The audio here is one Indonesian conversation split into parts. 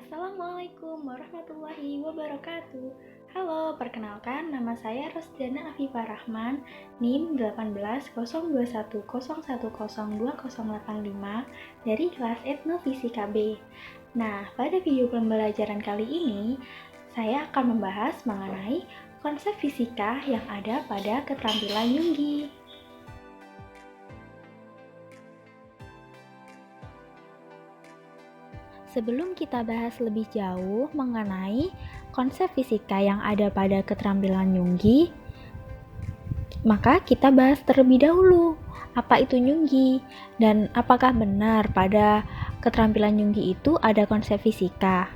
Assalamualaikum warahmatullahi wabarakatuh. Halo, perkenalkan nama saya Rosdana Afifah Rahman, NIM 180210102085 dari kelas Etnofisika B. Nah, pada video pembelajaran kali ini, saya akan membahas mengenai konsep fisika yang ada pada keterampilan Yunggi. Sebelum kita bahas lebih jauh mengenai konsep fisika yang ada pada keterampilan Yunggi, maka kita bahas terlebih dahulu apa itu Yunggi dan apakah benar pada keterampilan Yunggi itu ada konsep fisika.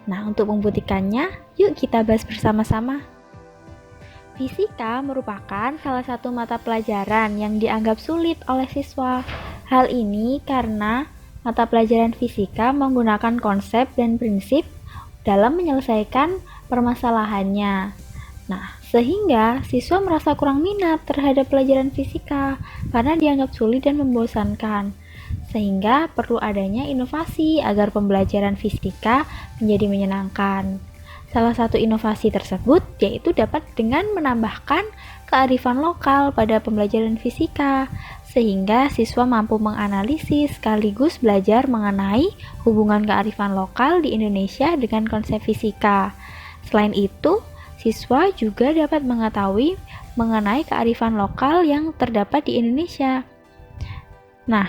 Nah, untuk membuktikannya, yuk kita bahas bersama-sama. Fisika merupakan salah satu mata pelajaran yang dianggap sulit oleh siswa. Hal ini karena mata pelajaran fisika menggunakan konsep dan prinsip dalam menyelesaikan permasalahannya. Nah, sehingga siswa merasa kurang minat terhadap pelajaran fisika karena dianggap sulit dan membosankan. Sehingga perlu adanya inovasi agar pembelajaran fisika menjadi menyenangkan. Salah satu inovasi tersebut yaitu dapat dengan menambahkan kearifan lokal pada pembelajaran fisika, sehingga siswa mampu menganalisis sekaligus belajar mengenai hubungan kearifan lokal di Indonesia dengan konsep fisika. Selain itu, siswa juga dapat mengetahui mengenai kearifan lokal yang terdapat di Indonesia. Nah,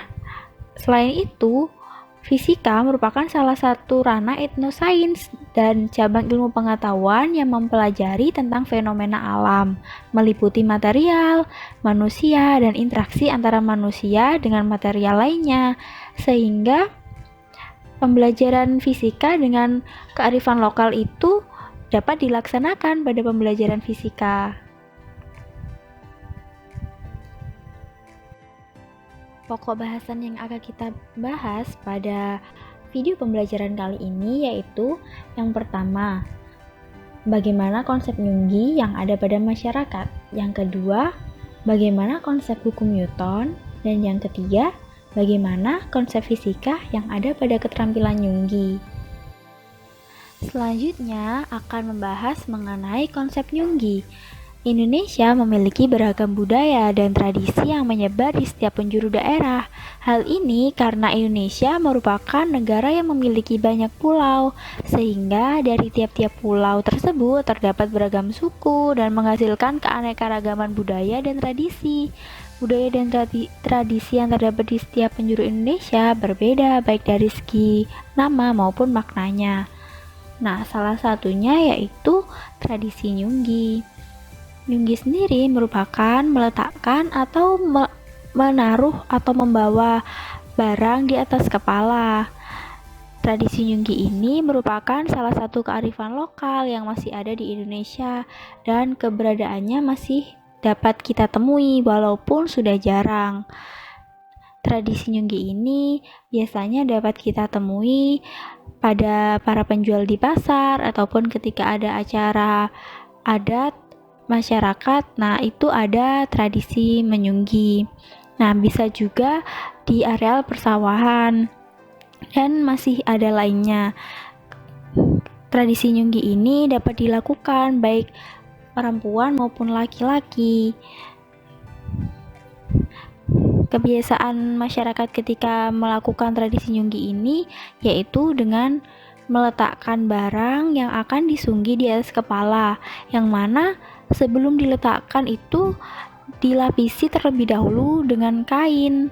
selain itu, fisika merupakan salah satu ranah etnosains dan cabang ilmu pengetahuan yang mempelajari tentang fenomena alam, meliputi material, manusia, dan interaksi antara manusia dengan material lainnya, sehingga pembelajaran fisika dengan kearifan lokal itu dapat dilaksanakan pada pembelajaran fisika. Pokok bahasan yang akan kita bahas pada video pembelajaran kali ini yaitu yang pertama, bagaimana konsep Yunggi yang ada pada masyarakat. Yang kedua, bagaimana konsep hukum Newton. Dan yang ketiga, bagaimana konsep fisika yang ada pada keterampilan Yunggi. Selanjutnya akan membahas mengenai konsep Yunggi. Indonesia memiliki beragam budaya dan tradisi yang menyebar di setiap penjuru daerah. Hal ini karena Indonesia merupakan negara yang memiliki banyak pulau, sehingga dari tiap-tiap pulau tersebut terdapat beragam suku dan menghasilkan keanekaragaman budaya dan tradisi. Budaya dan tradisi yang terdapat di setiap penjuru Indonesia berbeda baik dari segi nama maupun maknanya. Nah, salah satunya yaitu tradisi Yunggi. Yunggi sendiri merupakan meletakkan atau menaruh atau membawa barang di atas kepala. Tradisi Yunggi ini merupakan salah satu kearifan lokal yang masih ada di Indonesia dan keberadaannya masih dapat kita temui walaupun sudah jarang. Tradisi Yunggi ini biasanya dapat kita temui pada para penjual di pasar ataupun ketika ada acara adat masyarakat. Nah, itu ada tradisi menyunggi. Nah, bisa juga di areal persawahan dan masih ada lainnya. Tradisi nyunggi ini dapat dilakukan baik perempuan maupun laki-laki. Kebiasaan masyarakat ketika melakukan tradisi nyunggi ini yaitu dengan meletakkan barang yang akan disunggi di atas kepala, yang mana sebelum diletakkan itu dilapisi terlebih dahulu dengan kain.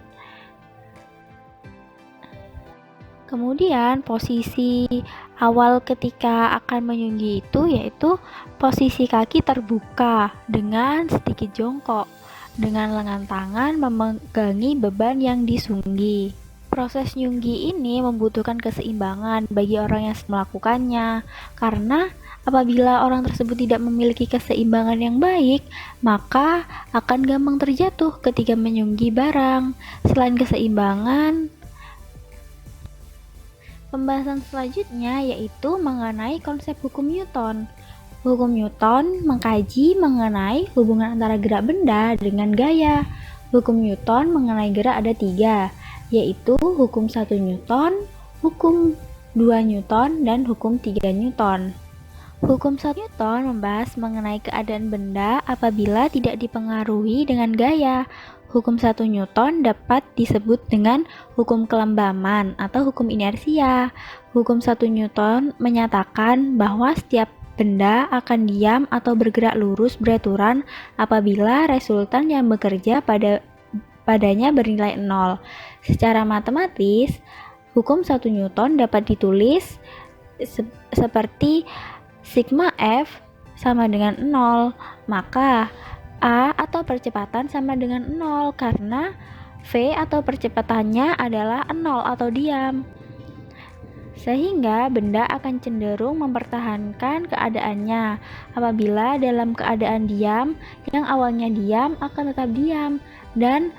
Kemudian posisi awal ketika akan menyunggi itu yaitu posisi kaki terbuka dengan sedikit jongkok, dengan lengan tangan memegangi beban yang disunggi. Proses nyunggi ini membutuhkan keseimbangan bagi orang yang melakukannya, karena apabila orang tersebut tidak memiliki keseimbangan yang baik, maka akan gampang terjatuh ketika menyunggi barang. Selain keseimbangan, pembahasan selanjutnya yaitu mengenai konsep hukum Newton. Hukum Newton mengkaji mengenai hubungan antara gerak benda dengan gaya. Hukum Newton mengenai gerak ada 3, yaitu hukum 1 Newton, hukum 2 Newton dan hukum 3 Newton. Hukum 1 Newton membahas mengenai keadaan benda apabila tidak dipengaruhi dengan gaya. Hukum 1 Newton dapat disebut dengan hukum kelembaman atau hukum inersia. Hukum 1 Newton menyatakan bahwa setiap benda akan diam atau bergerak lurus beraturan apabila resultan yang bekerja padanya bernilai 0. Secara matematis, hukum 1 Newton dapat ditulis seperti sigma F sama dengan 0, maka A atau percepatan sama dengan 0 karena V atau percepatannya adalah 0 atau diam. Sehingga benda akan cenderung mempertahankan keadaannya. Apabila dalam keadaan diam, yang awalnya diam akan tetap diam, dan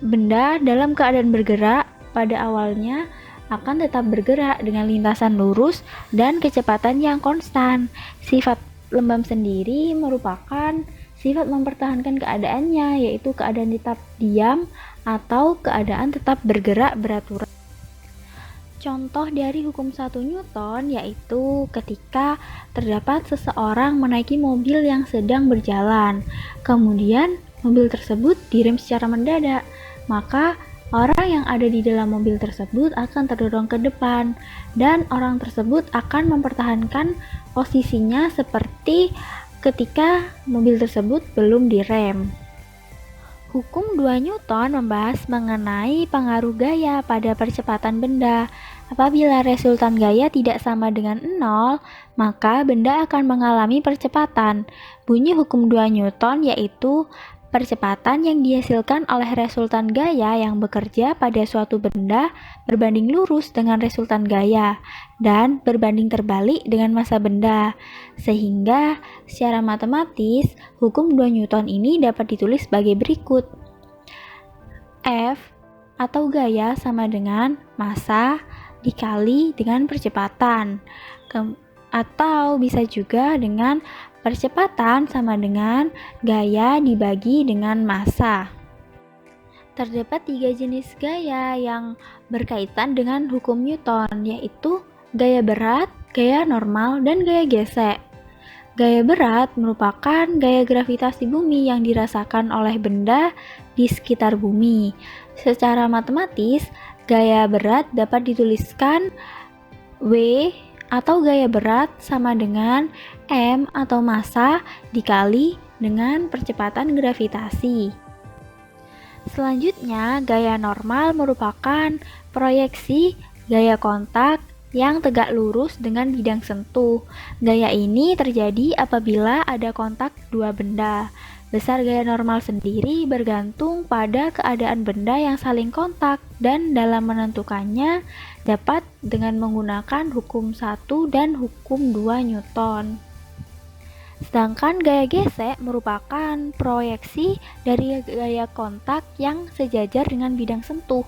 benda dalam keadaan bergerak pada awalnya akan tetap bergerak dengan lintasan lurus dan kecepatan yang konstan. Sifat lembam sendiri merupakan sifat mempertahankan keadaannya, yaitu keadaan tetap diam atau keadaan tetap bergerak beraturan. Contoh dari hukum 1 Newton yaitu ketika terdapat seseorang menaiki mobil yang sedang berjalan, kemudian mobil tersebut direm secara mendadak, maka orang yang ada di dalam mobil tersebut akan terdorong ke depan dan orang tersebut akan mempertahankan posisinya seperti ketika mobil tersebut belum direm. Hukum 2 Newton membahas mengenai pengaruh gaya pada percepatan benda. Apabila resultan gaya tidak sama dengan 0, maka benda akan mengalami percepatan. Bunyi hukum 2 Newton yaitu percepatan yang dihasilkan oleh resultan gaya yang bekerja pada suatu benda berbanding lurus dengan resultan gaya dan berbanding terbalik dengan massa benda. Sehingga secara matematis, hukum 2 Newton ini dapat ditulis sebagai berikut. F atau gaya sama dengan massa dikali dengan percepatan. Atau bisa juga dengan percepatan sama dengan gaya dibagi dengan massa. Terdapat 3 jenis gaya yang berkaitan dengan hukum Newton, yaitu gaya berat, gaya normal, dan gaya gesek. Gaya berat merupakan gaya gravitasi bumi yang dirasakan oleh benda di sekitar bumi. Secara matematis, gaya berat dapat dituliskan W atau gaya berat sama dengan M atau massa dikali dengan percepatan gravitasi. Selanjutnya, gaya normal merupakan proyeksi gaya kontak yang tegak lurus dengan bidang sentuh. Gaya ini terjadi apabila ada kontak dua benda. Besar gaya normal sendiri bergantung pada keadaan benda yang saling kontak dan dalam menentukannya dapat dengan menggunakan hukum 1 dan hukum 2 Newton. Sedangkan gaya gesek merupakan proyeksi dari gaya kontak yang sejajar dengan bidang sentuh.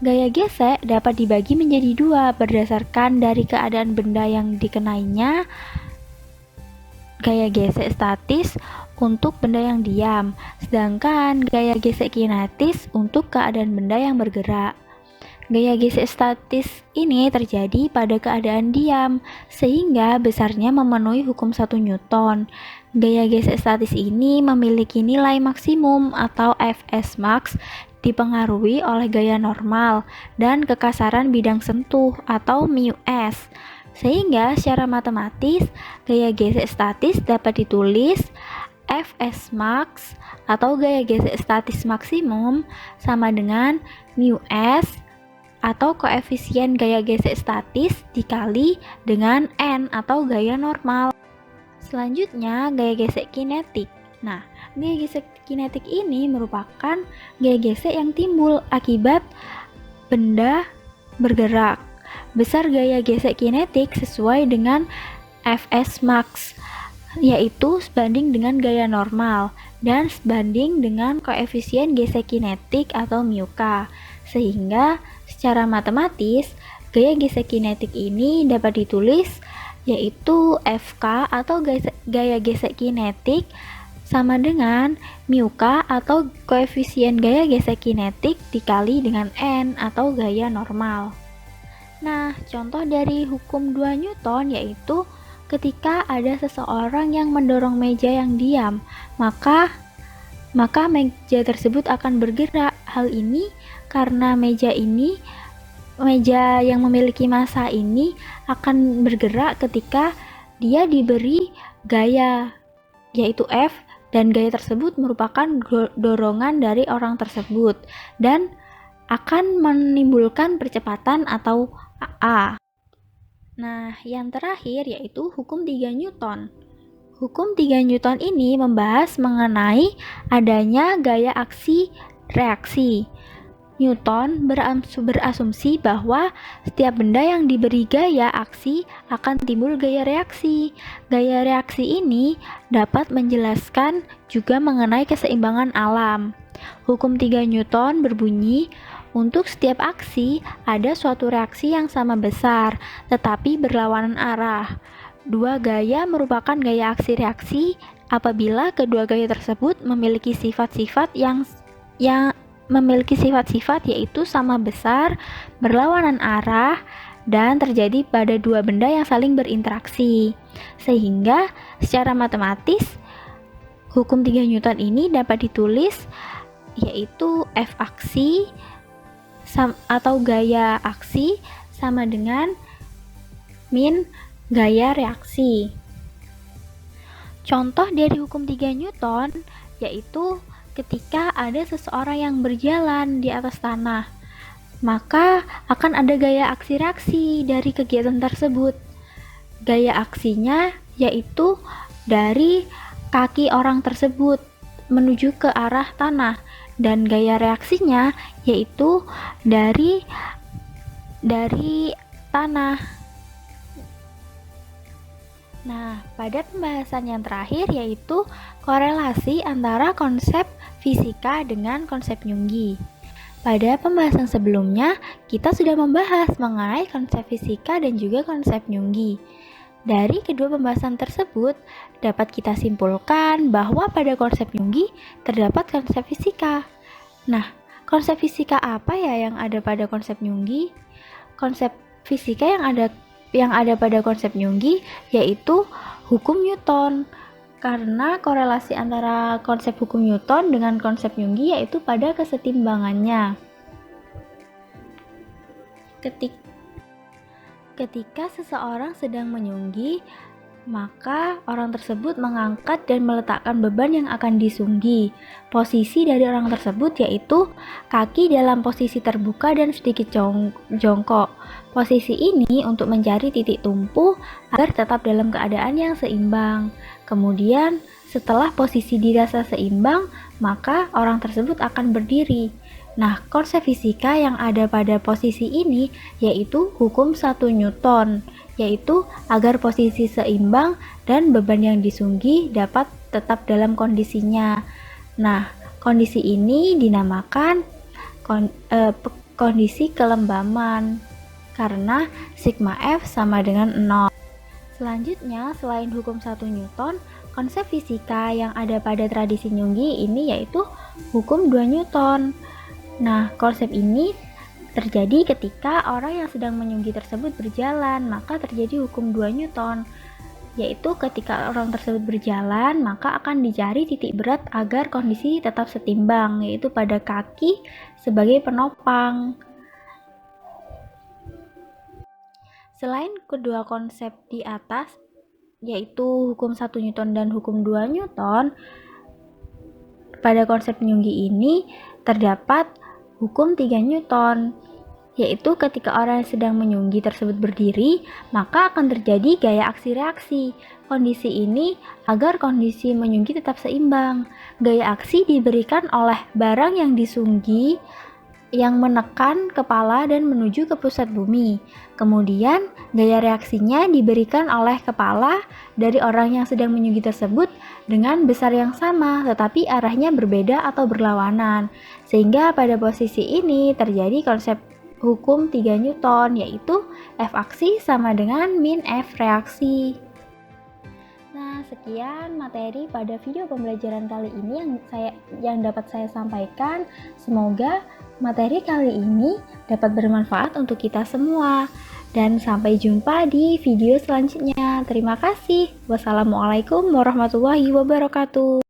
Gaya gesek dapat dibagi menjadi dua berdasarkan dari keadaan benda yang dikenainya. Gaya gesek statis untuk benda yang diam, sedangkan gaya gesek kinetis untuk keadaan benda yang bergerak. Gaya gesek statis ini terjadi pada keadaan diam, sehingga besarnya memenuhi hukum 1 Newton. Gaya gesek statis ini memiliki nilai maksimum atau Fs max dipengaruhi oleh gaya normal dan kekasaran bidang sentuh atau μs. Sehingga secara matematis, gaya gesek statis dapat ditulis Fs max atau gaya gesek statis maksimum sama dengan μs atau koefisien gaya gesek statis dikali dengan n atau gaya normal. Selanjutnya, gaya gesek kinetik. Nah, gaya gesek kinetik ini merupakan gaya gesek yang timbul akibat benda bergerak. Besar gaya gesek kinetik sesuai dengan Fs max, yaitu sebanding dengan gaya normal dan sebanding dengan koefisien gesek kinetik atau μk. Sehingga secara matematis, gaya gesek kinetik ini dapat ditulis yaitu Fk atau gaya gesek kinetik sama dengan μk atau koefisien gaya gesek kinetik dikali dengan n atau gaya normal. Nah, contoh dari hukum 2 Newton yaitu ketika ada seseorang yang mendorong meja yang diam, maka meja tersebut akan bergerak. Hal ini karena meja yang memiliki massa ini akan bergerak ketika dia diberi gaya, yaitu F, dan gaya tersebut merupakan dorongan dari orang tersebut dan akan menimbulkan percepatan atau A. Nah, yang terakhir yaitu hukum 3 Newton. Hukum 3 Newton ini membahas mengenai adanya gaya aksi reaksi. Newton berasumsi bahwa setiap benda yang diberi gaya aksi akan timbul gaya reaksi. Gaya reaksi ini dapat menjelaskan juga mengenai keseimbangan alam. Hukum 3 Newton berbunyi, untuk setiap aksi ada suatu reaksi yang sama besar, tetapi berlawanan arah. Dua gaya merupakan gaya aksi reaksi apabila kedua gaya tersebut memiliki sifat-sifat yaitu sama besar, berlawanan arah, dan terjadi pada dua benda yang saling berinteraksi. Sehingga secara matematis hukum 3 Newton ini dapat ditulis yaitu F aksi atau gaya aksi sama dengan min gaya reaksi. Contoh dari hukum 3 Newton yaitu ketika ada seseorang yang berjalan di atas tanah, maka akan ada gaya aksi reaksi dari kegiatan tersebut. Gaya aksinya yaitu dari kaki orang tersebut menuju ke arah tanah, dan gaya reaksinya yaitu dari tanah. Nah, pada pembahasan yang terakhir yaitu korelasi antara konsep fisika dengan konsep Junggi. Pada pembahasan sebelumnya, kita sudah membahas mengenai konsep fisika dan juga konsep Junggi. Dari kedua pembahasan tersebut, dapat kita simpulkan bahwa pada konsep Junggi terdapat konsep fisika. Nah, konsep fisika apa ya yang ada pada konsep Junggi? Konsep fisika yang ada pada konsep Junggi yaitu hukum Newton. Karena korelasi antara konsep hukum Newton dengan konsep Junggi yaitu pada kesetimbangannya. Ketika seseorang sedang menyunggi, maka orang tersebut mengangkat dan meletakkan beban yang akan disunggi. Posisi dari orang tersebut yaitu kaki dalam posisi terbuka dan sedikit jongkok. Posisi ini untuk mencari titik tumpu agar tetap dalam keadaan yang seimbang. Kemudian, setelah posisi dirasa seimbang, maka orang tersebut akan berdiri. Nah, konsep fisika yang ada pada posisi ini yaitu hukum 1 Newton, yaitu agar posisi seimbang dan beban yang disunggi dapat tetap dalam kondisinya. Nah, kondisi ini dinamakan kondisi kelembaman karena sigma F sama dengan 0. Selanjutnya, selain hukum 1 Newton, konsep fisika yang ada pada tradisi Junggi ini yaitu hukum 2 Newton. Nah, konsep ini terjadi ketika orang yang sedang menyunggi tersebut berjalan, maka terjadi hukum 2 Newton, yaitu ketika orang tersebut berjalan, maka akan dicari titik berat agar kondisi tetap setimbang, yaitu pada kaki sebagai penopang. Selain kedua konsep di atas, yaitu hukum 1 Newton dan hukum 2 Newton, pada konsep Junggi ini terdapat hukum 3 Newton, yaitu ketika orang yang sedang menyunggi tersebut berdiri, maka akan terjadi gaya aksi reaksi. Kondisi ini agar kondisi menyunggi tetap seimbang. Gaya aksi diberikan oleh barang yang disunggi yang menekan kepala dan menuju ke pusat bumi. Kemudian, gaya reaksinya diberikan oleh kepala dari orang yang sedang menyunggi tersebut dengan besar yang sama, tetapi arahnya berbeda atau berlawanan. Sehingga pada posisi ini terjadi konsep hukum 3 Newton, yaitu F aksi sama dengan min F reaksi. Nah, sekian materi pada video pembelajaran kali ini yang dapat saya sampaikan. Semoga materi kali ini dapat bermanfaat untuk kita semua. Dan sampai jumpa di video selanjutnya. Terima kasih. Wassalamualaikum warahmatullahi wabarakatuh.